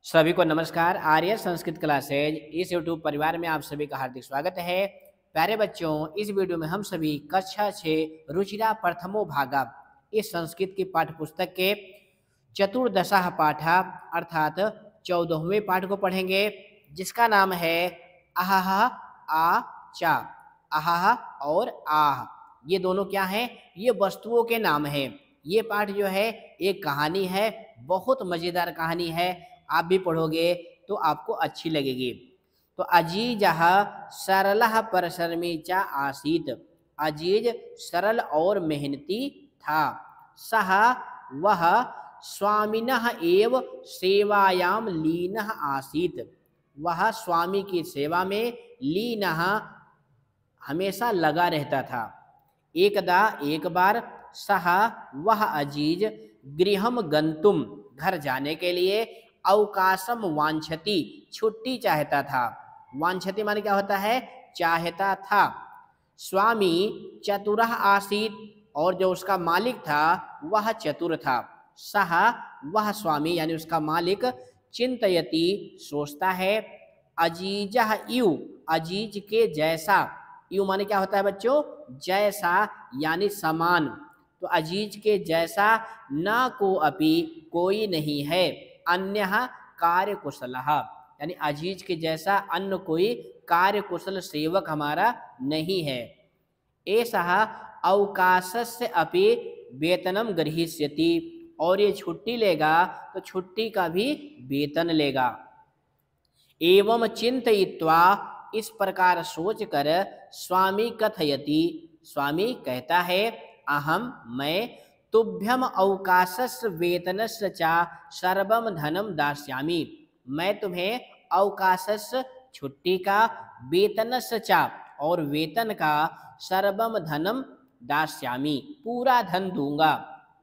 सभी को नमस्कार। आर्य संस्कृत क्लासेज इस यूट्यूब परिवार में आप सभी का हार्दिक स्वागत है। प्यारे बच्चों, इस वीडियो में हम सभी कक्षा 6 रुचिरा प्रथमो भागा इस संस्कृत की पाठ्य पुस्तक के चतुर्दशा पाठा अर्थात 14वें पाठ को पढ़ेंगे, जिसका नाम है आहा आ चा। आहा और आह, ये दोनों क्या हैं? ये वस्तुओं के नाम हैं। ये पाठ जो है एक कहानी है, बहुत मजेदार कहानी है। आप भी पढ़ोगे तो आपको अच्छी लगेगी। तो अजीजह सरलह परशर्मी चा आसीत। अजीज सरल और मेहनती था। सह वह स्वामिनः एव सेवायाम लीनः आसीत। वह स्वामी की सेवा में लीनः हमेशा लगा रहता था। एकदा एक बार सह वह अजीज गृहम गंतुम घर जाने के लिए अवकाशम वांछति छुट्टी चाहता था। वांछति माने क्या होता है? चाहता था। स्वामी चतुरः आसीत, और जो उसका मालिक था वह चतुर था। सह वह स्वामी यानी उसका मालिक चिंतयति सोचता है। अजीजः इव अजीज के जैसा। यू माने क्या होता है बच्चों? जैसा यानी समान। तो अजीज के जैसा ना को अपि कोई नहीं है। अन्य कार्य कुशलः यानी अजीज के जैसा अन्य कोई कार्य कुशल सेवक हमारा नहीं है। ऐसा अवकाशस्य अपि वेतनम ग्रहीष्यति, और ये छुट्टी लेगा तो छुट्टी का भी वेतन लेगा। एवं चिंतयित्वा इस प्रकार सोचकर स्वामी कथयति स्वामी कहता है, अहम मैं तुभ्यम अवकाशस्य वेतनस्य चा सर्वम धनम दास्यामि। मैं तुम्हें अवकाशस्य छुट्टी का, वेतनस्य चा और वेतन का, सर्वम धनम दास्यामि पूरा धन दूंगा।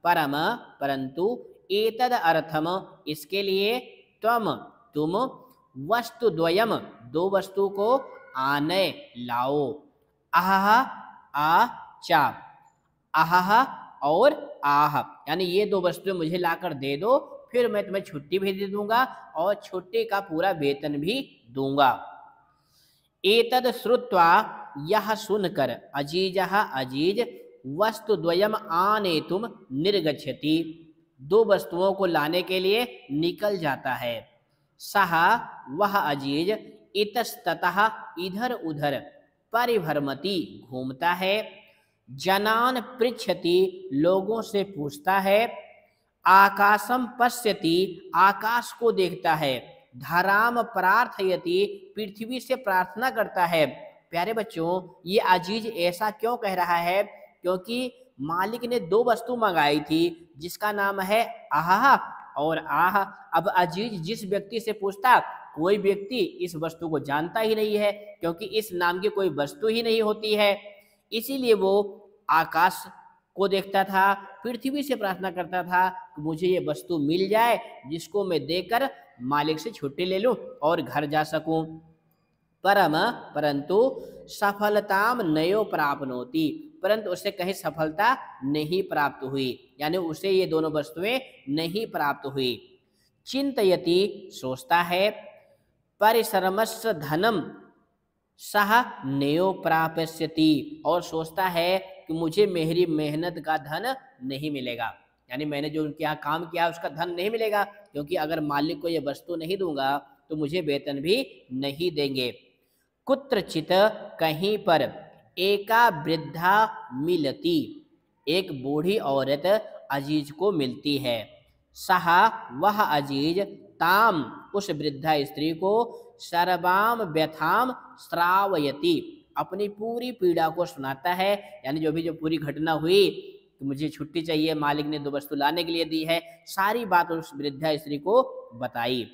परम परंतु एतद अर्थम इसके लिए तुम वस्तु द्वयम दो वस्तु को आने लाओ। आह आ चा। आह और आह यानी ये दो वस्तुएं मुझे लाकर दे दो, फिर मैं तुम्हें छुट्टी भी दे दूंगा और छुट्टी का पूरा वेतन भी दूंगा। एतद श्रुत्वा यह सुनकर अजीजः अजीज वस्तु द्वयम आनेतुम निर्गच्छति दो वस्तुओं को लाने के लिए निकल जाता है। सह वह अजीज इतस्ततः इधर उधर परिभ्रमति घूमता है। जनान पृच्छति लोगों से पूछता है। आकाशम पश्यति आकाश को देखता है। धराम प्रार्थयति पृथ्वी से प्रार्थना करता है। प्यारे बच्चों, ये अजीज ऐसा क्यों कह रहा है? क्योंकि मालिक ने दो वस्तु मंगाई थी, जिसका नाम है आहा और आह। अब अजीज जिस व्यक्ति से पूछता, कोई व्यक्ति इस वस्तु को जानता ही नहीं है, क्योंकि इस नाम की कोई वस्तु ही नहीं होती है। इसीलिए वो आकाश को देखता था, पृथ्वी से प्रार्थना करता था कि मुझे ये वस्तु मिल जाए, जिसको मैं देकर मालिक से छुट्टी ले लूं और घर जा सकूं। परंतु सफलताम नयो प्राप्नोति, परंतु उसे कहीं सफलता नहीं प्राप्त हुई, यानी उसे ये दोनों वस्तुएं नहीं प्राप्त हुई। चिंतयति सोचता है। परिश्रमस्य धनम सह नयो प्राप्स्यति, और सोचता है कि मुझे मेरी मेहनत का धन नहीं मिलेगा, यानी मैंने जो उनके यहाँ काम किया उसका धन नहीं मिलेगा, क्योंकि अगर मालिक को ये वस्तु नहीं दूंगा तो मुझे वेतन भी नहीं देंगे। कुत्रचित कहीं पर एका वृद्धा मिलती, एक बूढ़ी औरत अजीज को मिलती है। सहा वह अजीज ताम उस वृद्धा स्त्री को सर्वाम व्यथाम श्रावयति अपनी पूरी पीड़ा को सुनाता है, यानी जो पूरी घटना हुई कि मुझे छुट्टी चाहिए, मालिक ने दो वस्तु लाने के लिए दी है, सारी बात उस वृद्धा स्त्री को बताई।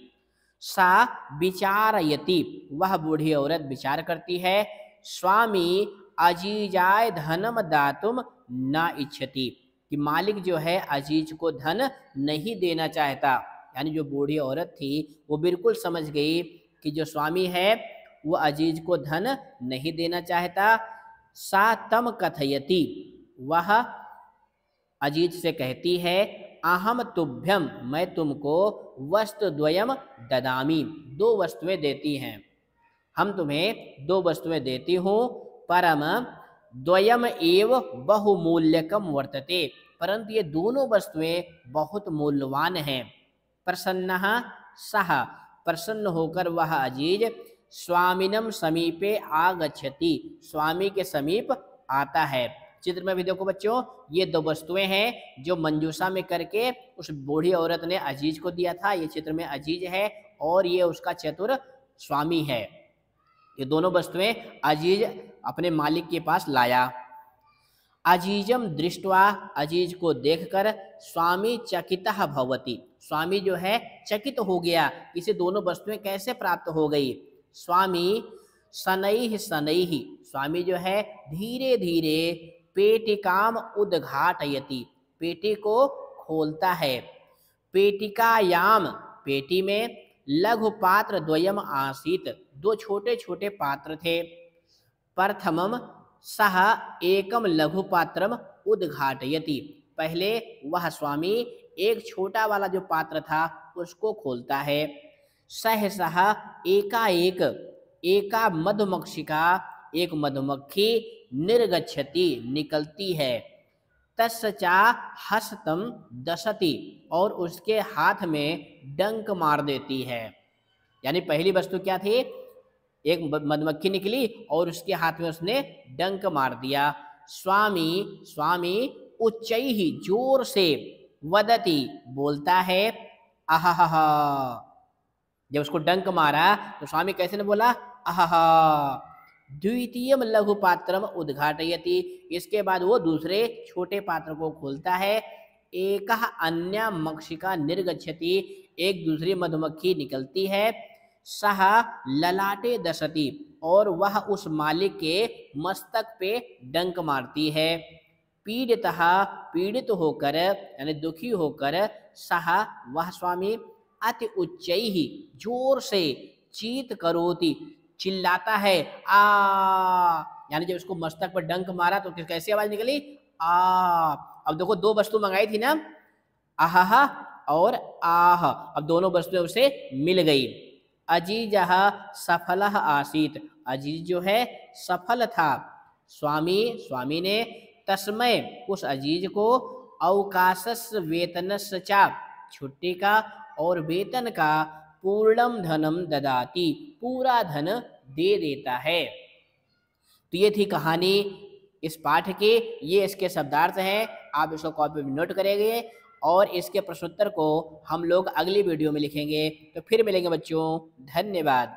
सा विचारयति वह बूढ़ी औरत विचार करती है। स्वामी अजीजाय धनम दातुम न इच्छति, कि मालिक जो है अजीज को धन नहीं देना चाहता। यानी जो बूढ़ी औरत थी वो बिल्कुल समझ गई कि जो स्वामी है वो अजीज को धन नहीं देना चाहता। सा तम कथयति वह अजीज से कहती है, अहम तुभ्यम मैं तुमको वस्तु द्वयम ददामी, दो वस्तुएं देती हैं, हम तुम्हें दो वस्तुएं देती हूँ, परम द्वयम एव बहुमूल्यकम वर्तते, परंतु ये दोनों वस्तुएं बहुत मूल्यवान हैं। प्रसन्नः सः, प्रसन्न होकर वह अजीज स्वामिनम समीपे आगच्छति, स्वामी के समीप आता है। चित्र में भी देखो बच्चों, ये दो वस्तुएं हैं जो मंजूषा में करके उस बूढ़ी औरत ने अजीज को दिया था। ये चित्र में अजीज है और ये उसका चतुर स्वामी है। ये दोनों वस्तुएं अजीज अपने मालिक के पास लाया। अजीजम दृष्टवा, अजीज को देखकर स्वामी चकितः भवति, स्वामी जो है चकित हो गया, इसे दोनों वस्तुएं कैसे प्राप्त हो गई। स्वामी शनैः शनैः, स्वामी जो है धीरे धीरे पेटिकाम उद्घाटयति, पेटी को खोलता है। पेटिकायाम, पेटी में लघु पात्र द्वयम आसीत, दो छोटे छोटे पात्र थे। प्रथमम सह एकम लघु पात्रम उद्घाटयति, पहले वह स्वामी एक छोटा वाला जो पात्र था उसको खोलता है। सहसः एकाएक, एका मधुमक्षिका, एक मधुमक्खी निर्गच्छति, निकलती है। तस्चा हस्तम दशति, और उसके हाथ में डंक मार देती है। यानी पहली वस्तु क्या थी, एक मधुमक्खी निकली और उसके हाथ में उसने डंक मार दिया। स्वामी, स्वामी उच्चैहि, जोर से, वदति, बोलता है, अहहा, जब उसको डंक मारा तो स्वामी कैसे ने बोला, अहहा। द्वितीयम लघु पात्रम उद्घाटयति, इसके बाद वो दूसरे छोटे पात्र को खोलता है। एकः अन्य मक्षिका निर्गच्छति, एक दूसरी मधुमक्खी निकलती है। सह ललाटे दशति, और वह उस मालिक के मस्तक पे डंक मारती है। पीड़ितः, पीड़ित होकर यानी दुखी होकर, सह वह स्वामी अति उच्चैहि, जोर से, चीत करोति, चिल्लाता है, आ, यानी जब उसको मस्तक पर डंक मारा तो कैसी आवाज निकली, आ। अब देखो दो वस्तु मंगाई थी ना, आहा और आह, अब दोनों वस्तुएं उसे मिल गई। अजीजः सफलः आसीत, अजीज जो है सफल था। स्वामी, स्वामी ने तस्मय, उस अजीज को, अवकाशस्य वेतनस्य च, छुट्टी का और वेतन का, पूर्णम धनम ददाति, पूरा धन दे देता है। तो ये थी कहानी इस पाठ की, ये इसके शब्दार्थ हैं, आप इसको कॉपी में नोट करेंगे और इसके प्रश्नोत्तर को हम लोग अगली वीडियो में लिखेंगे। तो फिर मिलेंगे बच्चों, धन्यवाद।